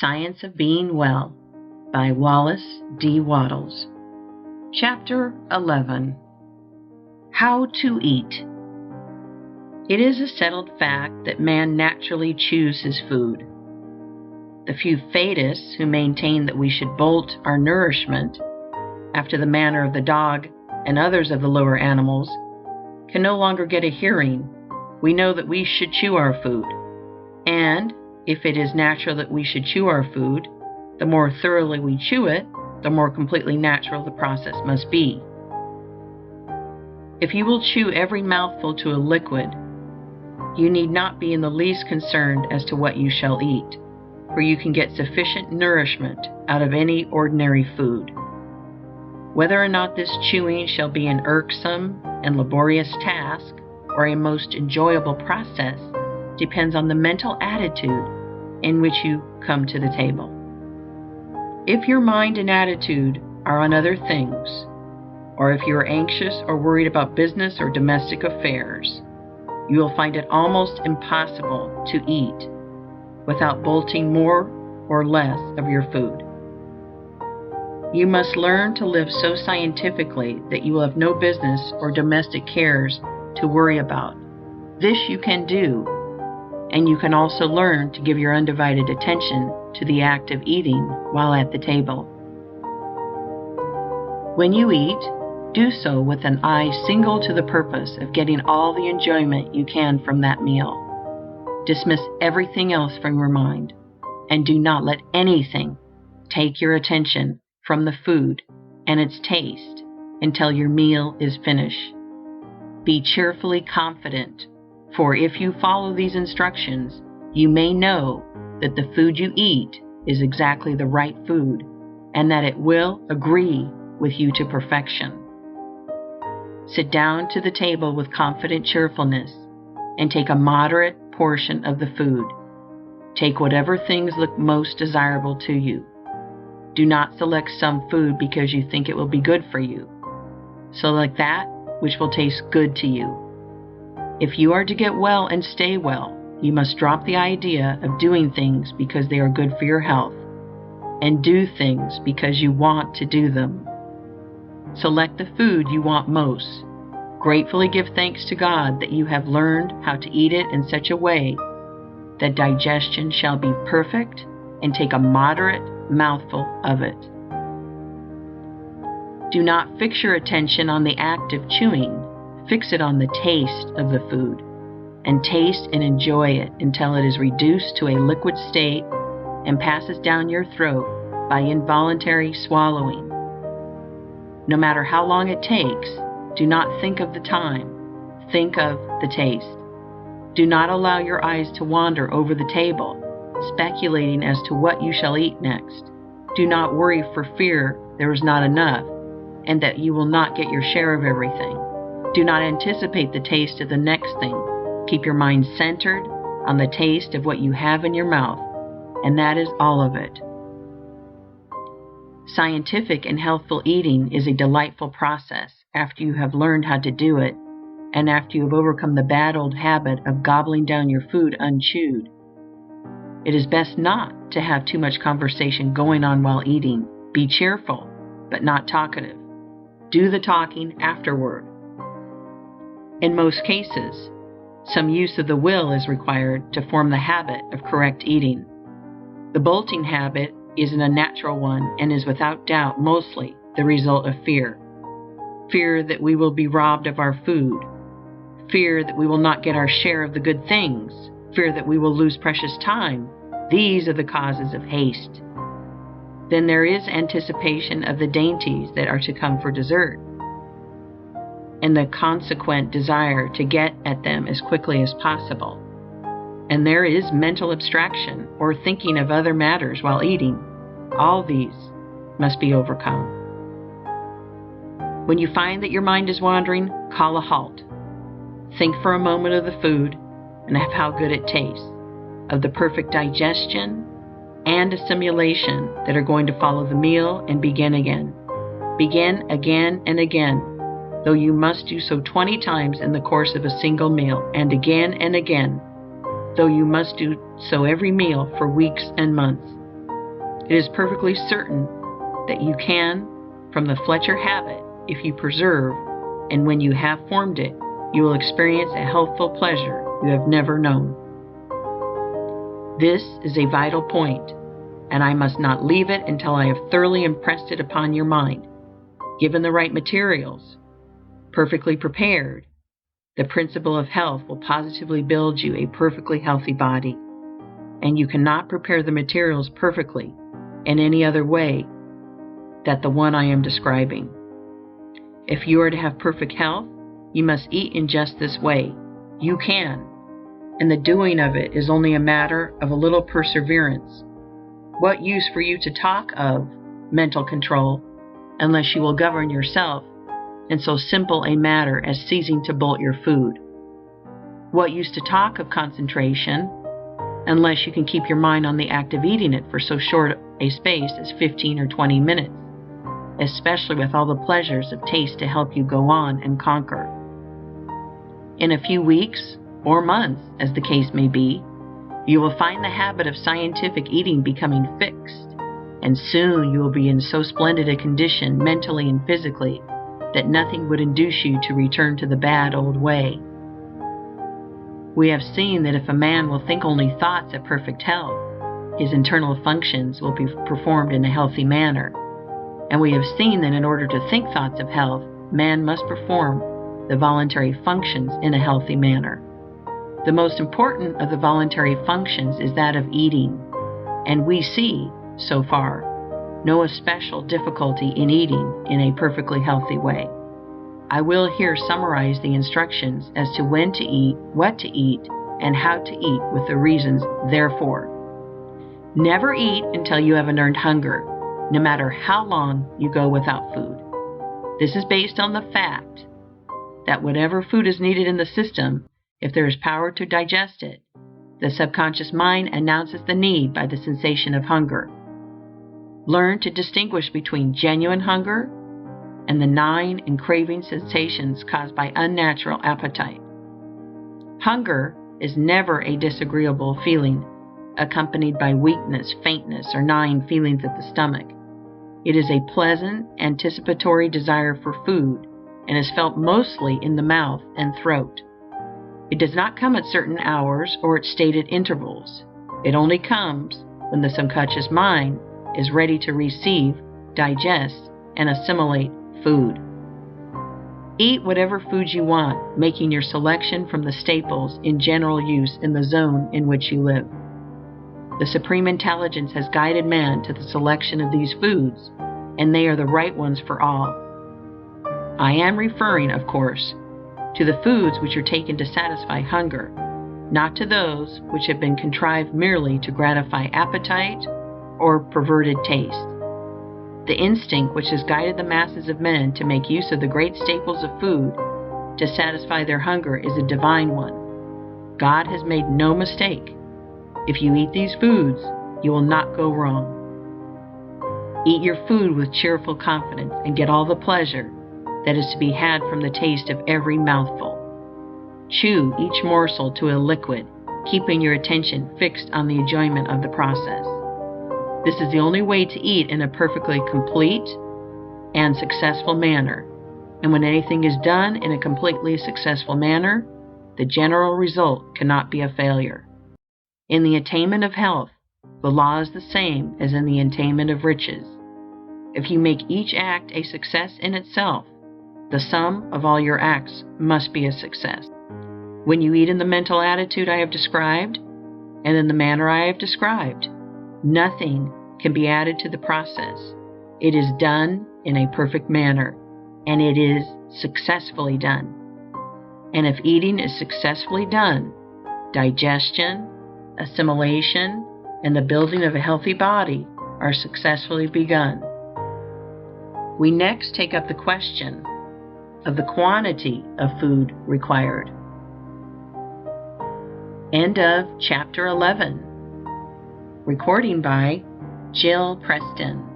Science of Being Well by Wallace D. Wattles. Chapter 11. How to Eat. It is a settled fact that man naturally chews his food. The few fadists who maintain that we should bolt our nourishment, after the manner of the dog and others of the lower animals, can no longer get a hearing. We know that we should chew our food, and if it is natural that we should chew our food, the more thoroughly we chew it, the more completely natural the process must be. If you will chew every mouthful to a liquid, you need not be in the least concerned as to what you shall eat, for you can get sufficient nourishment out of any ordinary food. Whether or not this chewing shall be an irksome and laborious task or a most enjoyable process depends on the mental attitude in which you come to the table. If your mind and attitude are on other things, or if you are anxious or worried about business or domestic affairs, you will find it almost impossible to eat without bolting more or less of your food. You must learn to live so scientifically that you will have no business or domestic cares to worry about. This you can do, and you can also learn to give your undivided attention to the act of eating while at the table. When you eat, do so with an eye single to the purpose of getting all the enjoyment you can from that meal. Dismiss everything else from your mind, and do not let anything take your attention from the food and its taste until your meal is finished. Be cheerfully confident, for if you follow these instructions, you may know that the food you eat is exactly the right food, and that it will agree with you to perfection. Sit down to the table with confident cheerfulness, and take a moderate portion of the food. Take whatever things look most desirable to you. Do not select some food because you think it will be good for you. Select that which will taste good to you. If you are to get well and stay well, you must drop the idea of doing things because they are good for your health, and do things because you want to do them. Select the food you want most. Gratefully give thanks to God that you have learned how to eat it in such a way that digestion shall be perfect, and take a moderate mouthful of it. Do not fix your attention on the act of chewing. Fix it on the taste of the food, and taste and enjoy it until it is reduced to a liquid state and passes down your throat by involuntary swallowing. No matter how long it takes, do not think of the time. Think of the taste. Do not allow your eyes to wander over the table, speculating as to what you shall eat next. Do not worry for fear there is not enough, and that you will not get your share of everything. Do not anticipate the taste of the next thing. Keep your mind centered on the taste of what you have in your mouth, and that is all of it. Scientific and healthful eating is a delightful process after you have learned how to do it, and after you have overcome the bad old habit of gobbling down your food unchewed. It is best not to have too much conversation going on while eating. Be cheerful, but not talkative. Do the talking afterward. In most cases, some use of the will is required to form the habit of correct eating. The bolting habit is an unnatural one and is without doubt mostly the result of fear. Fear that we will be robbed of our food. Fear that we will not get our share of the good things. Fear that we will lose precious time. These are the causes of haste. Then there is anticipation of the dainties that are to come for dessert, and the consequent desire to get at them as quickly as possible. And there is mental abstraction, or thinking of other matters while eating. All these must be overcome. When you find that your mind is wandering, call a halt. Think for a moment of the food and of how good it tastes, of the perfect digestion and assimilation that are going to follow the meal, and begin again. Begin again and again, though you must do so 20 times in the course of a single meal, and again, though you must do so every meal for weeks and months. It is perfectly certain that you can from the Fletcher habit if you persevere, and when you have formed it, you will experience a healthful pleasure you have never known. This is a vital point, and I must not leave it until I have thoroughly impressed it upon your mind. Given the right materials, perfectly prepared, the principle of health will positively build you a perfectly healthy body, and you cannot prepare the materials perfectly in any other way than the one I am describing. If you are to have perfect health, you must eat in just this way. You can, and the doing of it is only a matter of a little perseverance. What use for you to talk of mental control unless you will govern yourself in so simple a matter as ceasing to bolt your food? What use to talk of concentration unless you can keep your mind on the act of eating it for so short a space as 15 or 20 minutes, especially with all the pleasures of taste to help you go on and conquer? In a few weeks or months, as the case may be, you will find the habit of scientific eating becoming fixed, and soon you will be in so splendid a condition mentally and physically that nothing would induce you to return to the bad old way. We have seen that if a man will think only thoughts of perfect health, his internal functions will be performed in a healthy manner. And we have seen that in order to think thoughts of health, man must perform the voluntary functions in a healthy manner. The most important of the voluntary functions is that of eating, and we see, so far, no especial difficulty in eating in a perfectly healthy way. I will here summarize the instructions as to when to eat, what to eat, and how to eat with the reasons therefore. Never eat until you have an earned hunger, no matter how long you go without food. This is based on the fact that whatever food is needed in the system, if there is power to digest it, the subconscious mind announces the need by the sensation of hunger. Learn to distinguish between genuine hunger and the gnawing and craving sensations caused by unnatural appetite. Hunger is never a disagreeable feeling accompanied by weakness, faintness, or gnawing feelings at the stomach. It is a pleasant, anticipatory desire for food and is felt mostly in the mouth and throat. It does not come at certain hours or at stated intervals. It only comes when the subconscious mind is ready to receive, digest, and assimilate food. Eat whatever foods you want, making your selection from the staples in general use in the zone in which you live. The Supreme Intelligence has guided man to the selection of these foods, and they are the right ones for all. I am referring, of course, to the foods which are taken to satisfy hunger, not to those which have been contrived merely to gratify appetite or perverted taste. The instinct which has guided the masses of men to make use of the great staples of food to satisfy their hunger is a divine one. God has made no mistake. If you eat these foods, you will not go wrong. Eat your food with cheerful confidence and get all the pleasure that is to be had from the taste of every mouthful. Chew each morsel to a liquid, keeping your attention fixed on the enjoyment of the process. This is the only way to eat in a perfectly complete and successful manner, and when anything is done in a completely successful manner, the general result cannot be a failure. In the attainment of health, the law is the same as in the attainment of riches. If you make each act a success in itself, the sum of all your acts must be a success. When you eat in the mental attitude I have described, and in the manner I have described, nothing can be added to the process. It is done in a perfect manner, and it is successfully done. And if eating is successfully done, digestion, assimilation, and the building of a healthy body are successfully begun. We next take up the question of the quantity of food required. End of Chapter 11. Recording by Jill Preston.